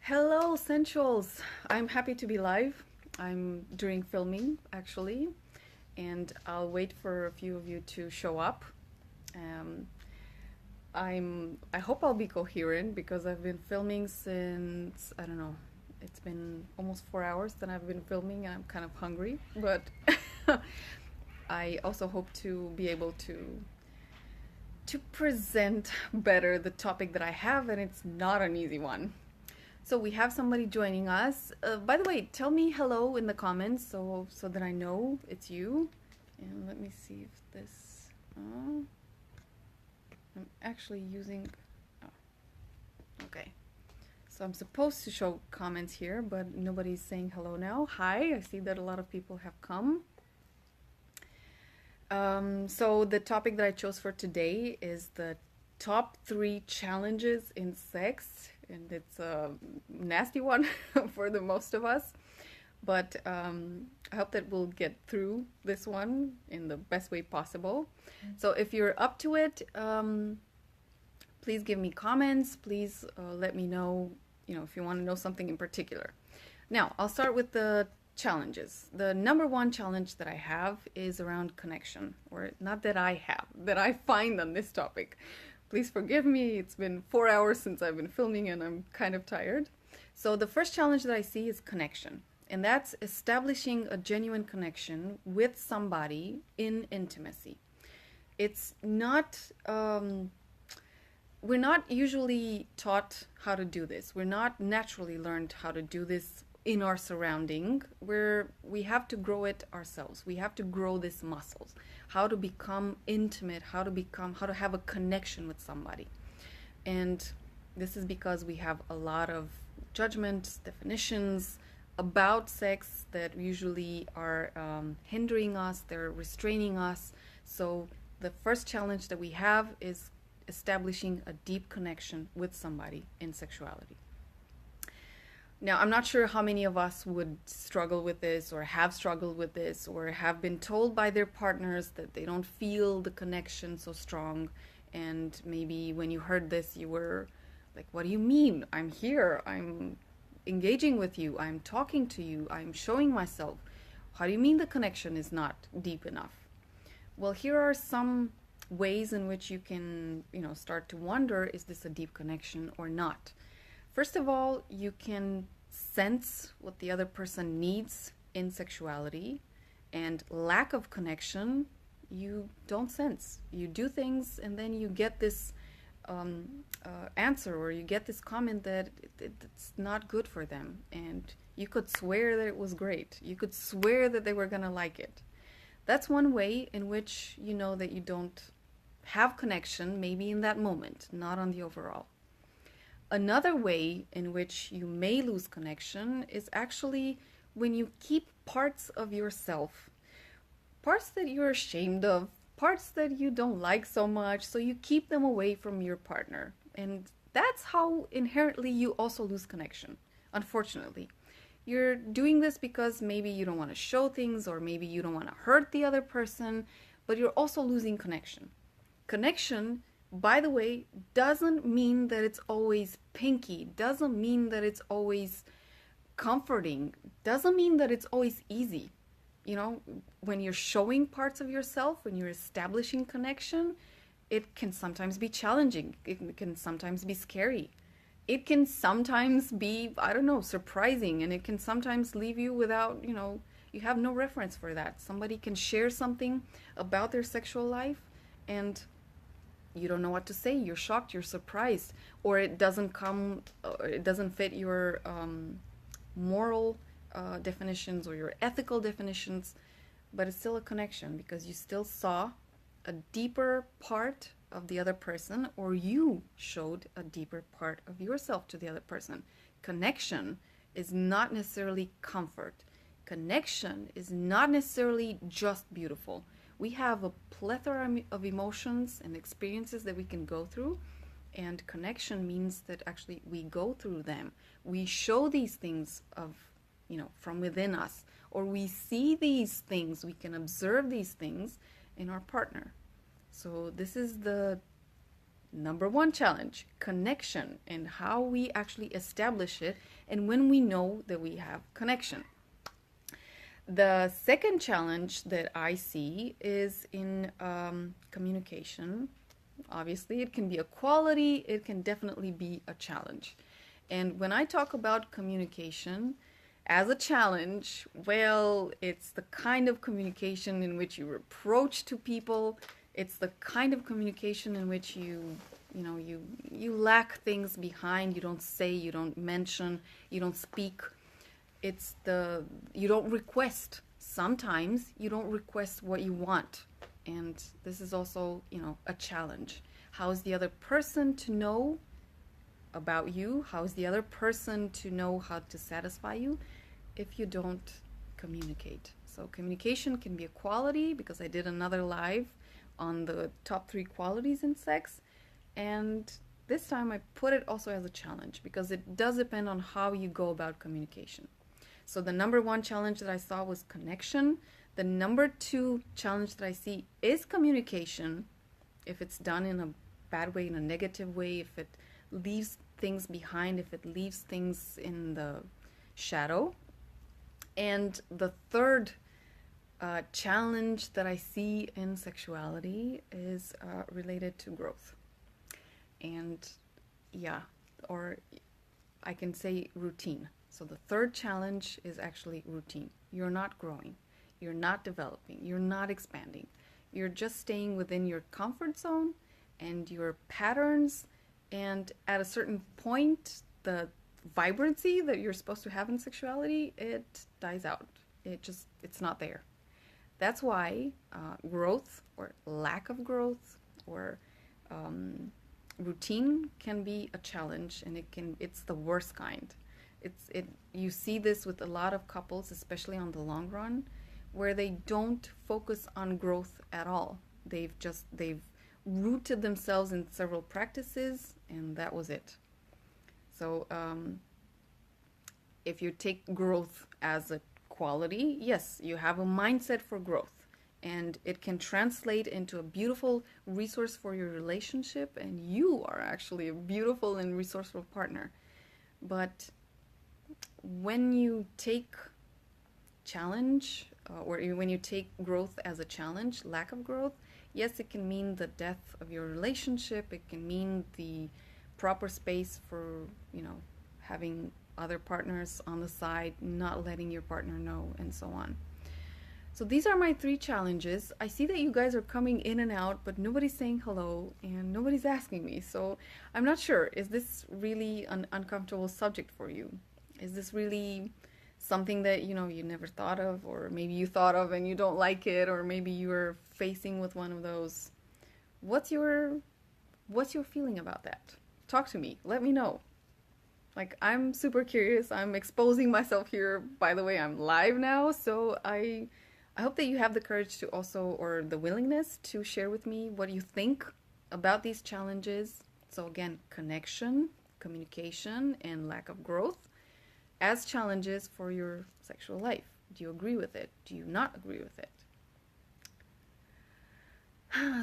Hello, Sensuals. I'm happy to be live. I'm during filming, actually, and I'll wait for a few of you to show up. Um, I hope I'll be coherent because I've been filming since, I don't know, it's been almost 4 hours that I've been filming and I'm kind of hungry, but I also hope to be able to present better the topic that I have, and it's not an easy one. So we have somebody joining us. By the way, tell me hello in the comments so that I know it's you. And let me see if this. I'm actually using. Oh, okay. So I'm supposed to show comments here, but nobody's saying hello now. Hi, I see that a lot of people have come. So the topic that I chose for today is the top 3 challenges in sex, and it's a nasty one for the most of us, but I hope that we'll get through this one in the best way possible. So if you're up to it, please give me comments. Please let me know, if you want to know something in particular. Now, I'll start with the challenges. The number 1 challenge that I have is around connection, or not that I have, that I find on this topic. Please forgive me, it's been 4 hours since I've been filming and I'm kind of tired. So the first challenge that I see is connection, and that's establishing a genuine connection with somebody in intimacy. It's not, we're not usually taught how to do this. We're not naturally learned how to do this in our surrounding, where we have to grow it ourselves. We have to grow these muscles, how to become intimate, how to have a connection with somebody. And this is because we have a lot of judgments, definitions about sex that usually are hindering us, they're restraining us. So the first challenge that we have is establishing a deep connection with somebody in sexuality. Now, I'm not sure how many of us would struggle with this or have struggled with this or have been told by their partners that they don't feel the connection so strong. And maybe when you heard this, you were like, what do you mean? I'm here. I'm engaging with you. I'm talking to you. I'm showing myself. How do you mean the connection is not deep enough? Well, here are some ways in which you can, start to wonder, is this a deep connection or not? First of all, you can sense what the other person needs in sexuality, and lack of connection, you don't sense. You do things and then you get this answer, or you get this comment that it's not good for them, and you could swear that it was great. You could swear that they were going to like it. That's one way in which you know that you don't have connection, maybe in that moment, not on the overall. Another way in which you may lose connection is actually when you keep parts of yourself, parts that you're ashamed of, parts that you don't like so much, so you keep them away from your partner. And that's how inherently you also lose connection, unfortunately. You're doing this because maybe you don't want to show things, or maybe you don't want to hurt the other person, but you're also losing connection. Connection, by the way, doesn't mean that it's always pinky, doesn't mean that it's always comforting, doesn't mean that it's always easy. When you're showing parts of yourself, when you're establishing connection, it can sometimes be challenging. It can sometimes be scary. It can sometimes be, surprising, and it can sometimes leave you without, you have no reference for that. Somebody can share something about their sexual life, and you don't know what to say. You're shocked, you're surprised, or it doesn't fit your moral definitions or your ethical definitions, but it's still a connection because you still saw a deeper part of the other person, or you showed a deeper part of yourself to the other person. Connection is not necessarily comfort. Connection is not necessarily just beautiful. We have a plethora of emotions and experiences that we can go through, and connection means that actually we go through them. We show these things from within us, or we see these things, we can observe these things in our partner. So this is the Number one challenge, connection, and how we actually establish it and when we know that we have connection. The second challenge that I see is in communication. Obviously, it can be a quality, it can definitely be a challenge. And when I talk about communication as a challenge, well, it's the kind of communication in which you approach to people. It's the kind of communication in which you lack things behind. You don't say, you don't mention, you don't speak. You don't request. Sometimes you don't request what you want. And this is also, a challenge. How is the other person to know about you? How is the other person to know how to satisfy you if you don't communicate? So communication can be a quality, because I did another live on the top 3 qualities in sex. And this time I put it also as a challenge, because it does depend on how you go about communication. So the number one challenge that I saw was connection. The number 2 challenge that I see is communication. If it's done in a bad way, in a negative way, if it leaves things behind, if it leaves things in the shadow. And the third challenge that I see in sexuality is related to growth. And or I can say routine. So the third challenge is actually routine. You're not growing. You're not developing. You're not expanding. You're just staying within your comfort zone and your patterns. And at a certain point, the vibrancy that you're supposed to have in sexuality, it dies out. It's not there. That's why growth or lack of growth or routine can be a challenge, and it's the worst kind. You see this with a lot of couples, especially on the long run, where they don't focus on growth at all. They've rooted themselves in several practices, and that was it. So if you take growth as a quality, yes, you have a mindset for growth, and it can translate into a beautiful resource for your relationship, and you are actually a beautiful and resourceful partner. But when you take challenge, or when you take growth as a challenge, lack of growth, yes, it can mean the death of your relationship. It can mean the proper space for, having other partners on the side, not letting your partner know, and so on. So these are my 3 challenges. I see that you guys are coming in and out, but nobody's saying hello and nobody's asking me. So I'm not sure. Is this really an uncomfortable subject for you? Is this really something that, you never thought of, or maybe you thought of and you don't like it, or maybe you're facing with one of those? What's your feeling about that? Talk to me. Let me know. Like, I'm super curious. I'm exposing myself here. By the way, I'm live now, so I hope that you have the courage to also, or the willingness to share with me what you think about these challenges. So again, connection, communication, and lack of growth as challenges for your sexual life. Do you agree with it? Do you not agree with it?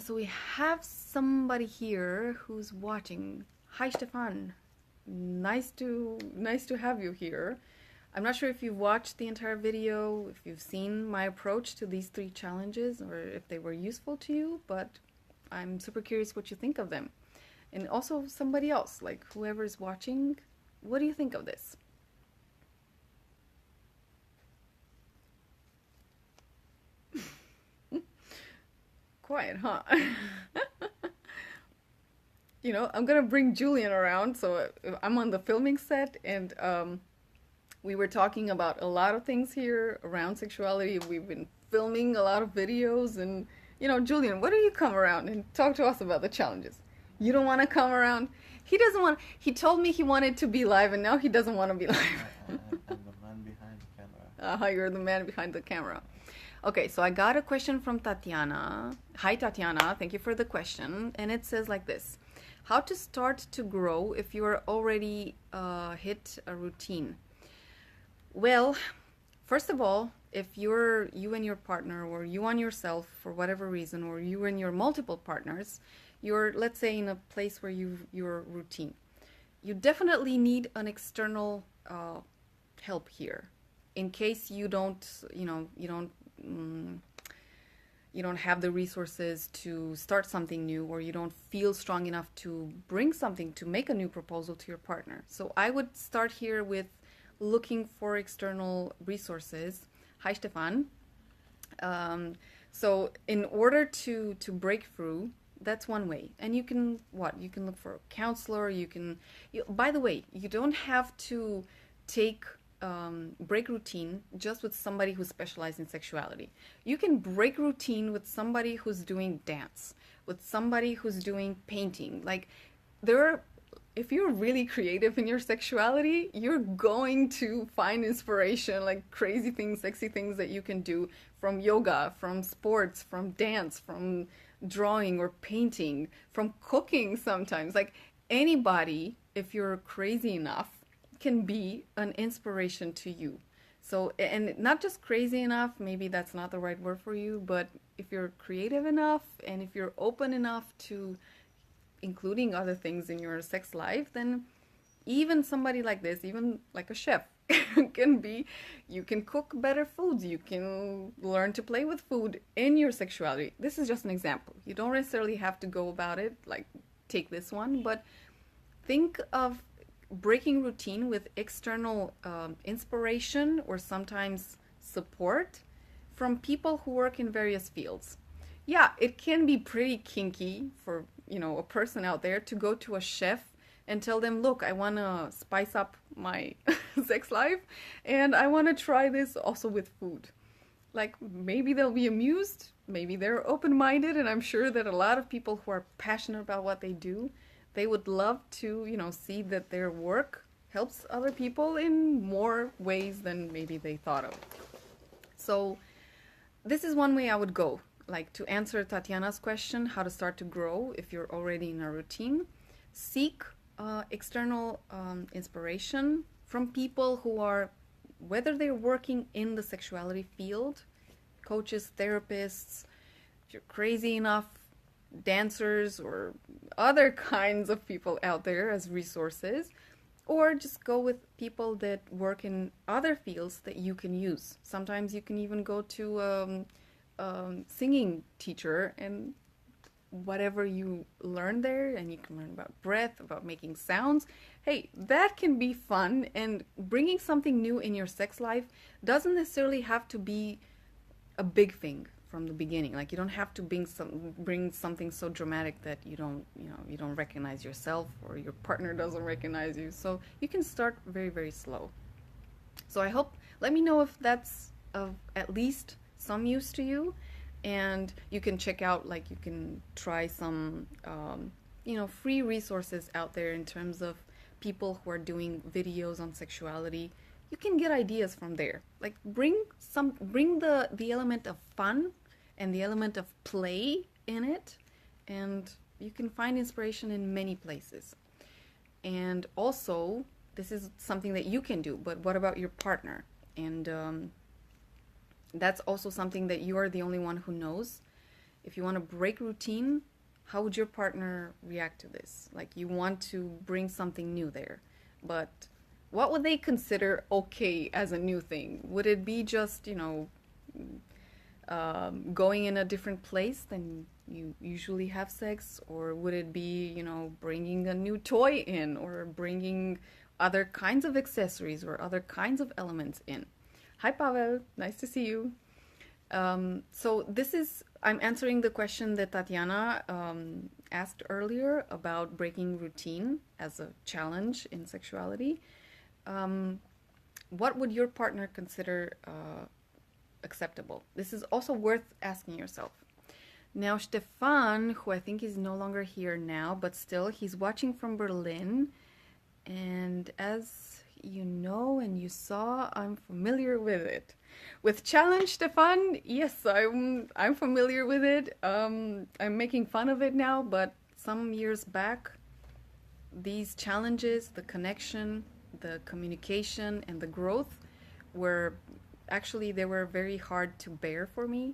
So we have somebody here who's watching. Hi, Stefan. Nice to have you here. I'm not sure if you've watched the entire video, if you've seen my approach to these 3 challenges, or if they were useful to you, but I'm super curious what you think of them. And also somebody else, like whoever's watching, what do you think of this? Quiet, huh? I'm gonna bring Julian around. So I'm on the filming set, and we were talking about a lot of things here around sexuality. We've been filming a lot of videos, and Julian, why don't you come around and talk to us about the challenges? You don't want to come around? He doesn't want. He told me he wanted to be live, and now he doesn't want to be live. I'm the man behind the camera. You're the man behind the camera. Okay, so I got a question from Tatiana. Hi, Tatiana. Thank you for the question. And it says like this: how to start to grow if you are already hit a routine? Well, first of all, if you and your partner, or you on yourself for whatever reason, or you and your multiple partners, you're, let's say, in a place where your routine. You definitely need an external help here, in case you don't, mm, you don't have the resources to start something new, or you don't feel strong enough to bring something, to make a new proposal to your partner. So I would start here with looking for external resources. Hi, Stefan. So in order to break through, that's one way. And you can look for a counselor. By the way, you don't have to take break routine just with somebody who's specialized in sexuality. You can break routine with somebody who's doing dance, with somebody who's doing painting. Like, there are, if you're really creative in your sexuality, you're going to find inspiration, like crazy things, sexy things that you can do from yoga, from sports, from dance, from drawing or painting, from cooking sometimes. Like, anybody, if you're crazy enough, can be an inspiration to you. So, and not just crazy enough, maybe that's not the right word for you, but if you're creative enough and if you're open enough to including other things in your sex life, then even somebody like this, even like a chef, can be, you can cook better foods, you can learn to play with food in your sexuality. This is just an example. You don't necessarily have to go about it like take this one, but think of breaking routine with external inspiration or sometimes support from people who work in various fields. Yeah, it can be pretty kinky for, a person out there to go to a chef and tell them, look, I want to spice up my sex life and I want to try this also with food. Like, maybe they'll be amused, maybe they're open-minded, and I'm sure that a lot of people who are passionate about what they do, they would love to, see that their work helps other people in more ways than maybe they thought of. So this is one way I would go. Like, to answer Tatiana's question, how to start to grow if you're already in a routine, seek external inspiration from people who are, whether they're working in the sexuality field, coaches, therapists, if you're crazy enough, dancers or other kinds of people out there as resources, or just go with people that work in other fields that you can use. Sometimes you can even go to singing teacher, and whatever you learn there, and you can learn about breath, about making sounds. Hey, that can be fun, and bringing something new in your sex life doesn't necessarily have to be a big thing from the beginning. Like, you don't have to bring something so dramatic that you don't recognize yourself or your partner doesn't recognize you. So you can start very, very slow. So I hope, let me know if that's of at least some use to you, and you can check out, like, you can try some free resources out there in terms of people who are doing videos on sexuality. You can get ideas from there. Like, bring the element of fun and the element of play in it, and you can find inspiration in many places. And also, this is something that you can do, but what about your partner? And that's also something that you are the only one who knows. If you want to break routine, how would your partner react to this? Like, you want to bring something new there, but what would they consider as a new thing? Would it be just, going in a different place than you usually have sex? Or would it be, bringing a new toy in, or bringing other kinds of accessories or other kinds of elements in? Hi, Pavel. Nice to see you. So I'm answering the question that Tatiana asked earlier about breaking routine as a challenge in sexuality. What would your partner consider acceptable? This is also worth asking yourself. Now, Stefan, who I think is no longer here now, but still, he's watching from Berlin. And as you know and you saw, I'm familiar with it. With challenge, Stefan, yes, I'm familiar with it. I'm making fun of it now, but some years back, these challenges, the connection, the communication, and the growth they were very hard to bear for me.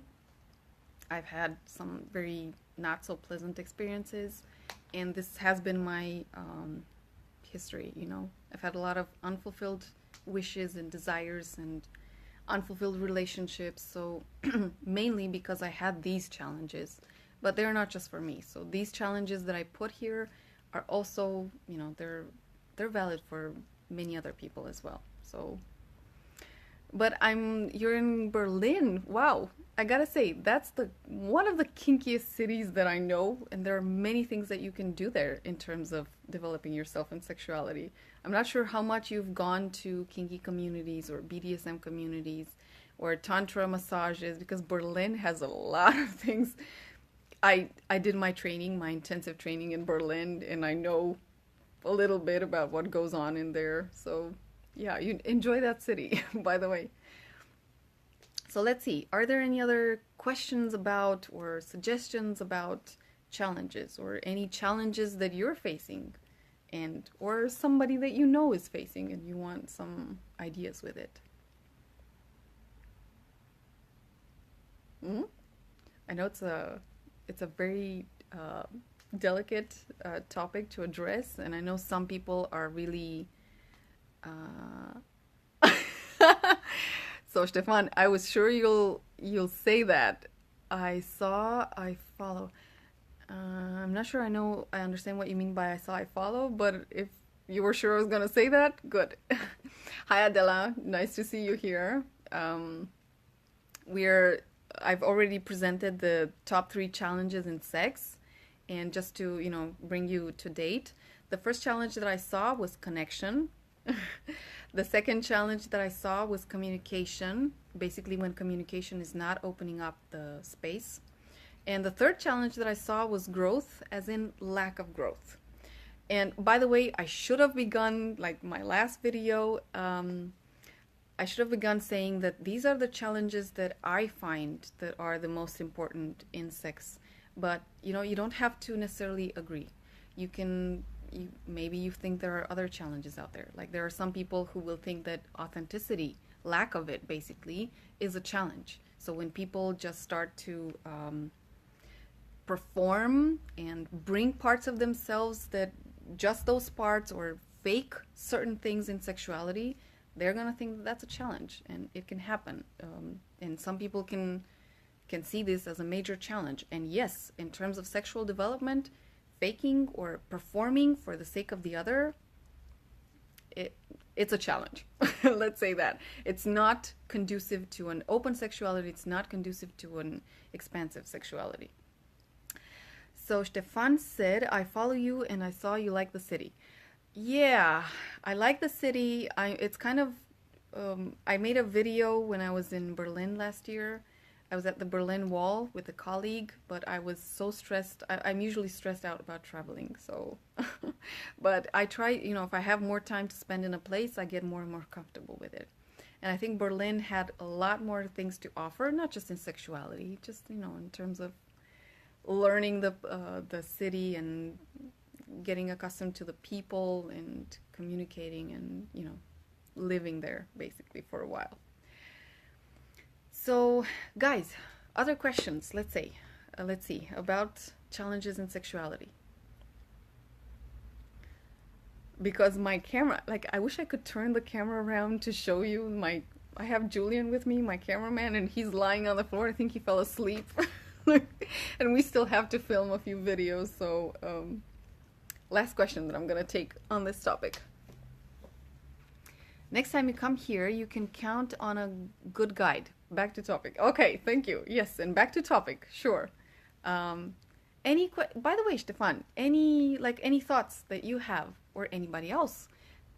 I've had some very not so pleasant experiences, and this has been my history. I've had a lot of unfulfilled wishes and desires and unfulfilled relationships, so mainly because I had these challenges, but they're not just for me. So these challenges that I put here are also, they're valid for many other people as well. So, but you're in Berlin. Wow. I gotta say, that's one of the kinkiest cities that I know, and there are many things that you can do there in terms of developing yourself and sexuality. I'm not sure how much you've gone to kinky communities or BDSM communities or tantra massages, because Berlin has a lot of things. I did my intensive training in Berlin, and I know a little bit about what goes on in there. So yeah, you enjoy that city, by the way. So let's see, are there any other questions about or suggestions about challenges, or any challenges that you're facing, and or somebody that you know is facing and you want some ideas with it? I know it's a very delicate topic to address, and I know some people are really So Stefan, I was sure you'll say that. I follow. I'm not sure I understand what you mean by I follow, but if you were sure I was gonna say that, good. Hi Adela, nice to see you here. I've already presented the top 3 challenges in sex, and just to bring you to date, the first challenge that I saw was connection. The second challenge that I saw was communication, basically when communication is not opening up the space. And the third challenge that I saw was growth, as in lack of growth. And by the way, I should have begun, like my last video, I should have begun saying that these are the challenges that I find that are the most important in sex. But you don't have to necessarily agree. Maybe you think there are other challenges out there. Like there are some people who will think that authenticity, lack of it basically, is a challenge. So when people just start to perform and bring parts of themselves that just those parts, or fake certain things in sexuality, they're gonna think that that's a challenge, and it can happen. And some people can see this as a major challenge. And yes, in terms of sexual development, faking or performing for the sake of the other, it's a challenge. Let's say that. It's not conducive to an open sexuality. It's not conducive to an expansive sexuality. So Stefan said, I follow you and I saw you like the city. Yeah, I like the city. It's kind of, I made a video when I was in Berlin last year. I was at the Berlin Wall with a colleague, but I was so stressed. I'm usually stressed out about traveling, so. But I try, if I have more time to spend in a place, I get more and more comfortable with it. And I think Berlin had a lot more things to offer, not just in sexuality, just, in terms of learning the city and getting accustomed to the people and communicating and, living there basically for a while. So, guys, other questions, let's see, about challenges in sexuality. Because my camera, I wish I could turn the camera around to show you I have Julian with me, my cameraman, and he's lying on the floor. I think he fell asleep. And we still have to film a few videos, so last question that I'm gonna take on this topic. Next time you come here, you can count on a good guide. Back to topic. Okay, thank you. Yes, and back to topic. Sure. By the way, Stefan, any thoughts that you have, or anybody else,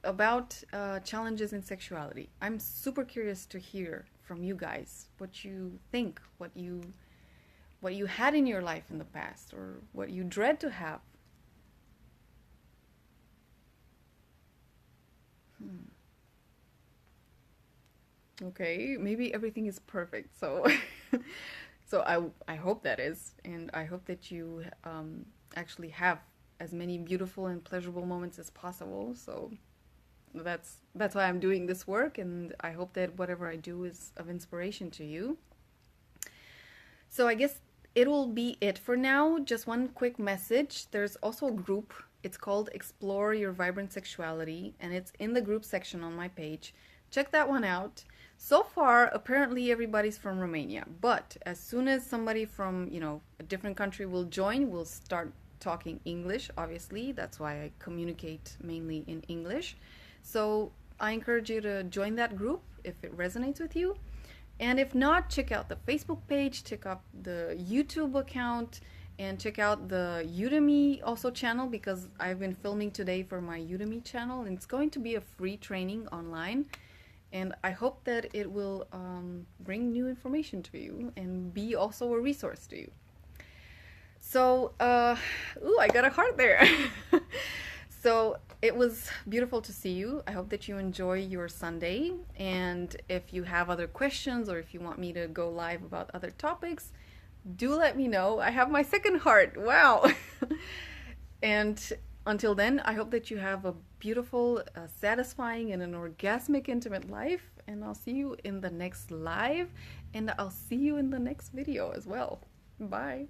about challenges in sexuality? I'm super curious to hear from you guys what you think, what you had in your life in the past, or what you dread to have. Okay, maybe everything is perfect. So, I hope that is, and I hope that you actually have as many beautiful and pleasurable moments as possible. So that's why I'm doing this work, and I hope that whatever I do is of inspiration to you. So I guess it will be it for now. Just one quick message. There's also a group. It's called Explore Your Vibrant Sexuality, and it's in the group section on my page. Check that one out. So far, apparently everybody's from Romania, but as soon as somebody from, a different country will join, we'll start talking English, obviously. That's why I communicate mainly in English. So I encourage you to join that group if it resonates with you. And if not, check out the Facebook page, check out the YouTube account, and check out the Udemy also channel, because I've been filming today for my Udemy channel, and it's going to be a free training online. And I hope that it will bring new information to you and be also a resource to you. So, ooh, I got a heart there. So it was beautiful to see you. I hope that you enjoy your Sunday. And if you have other questions, or if you want me to go live about other topics, do let me know. I have my second heart. Wow. And until then, I hope that you have a beautiful, satisfying, and an orgasmic, intimate life. And I'll see you in the next live. And I'll see you in the next video as well. Bye.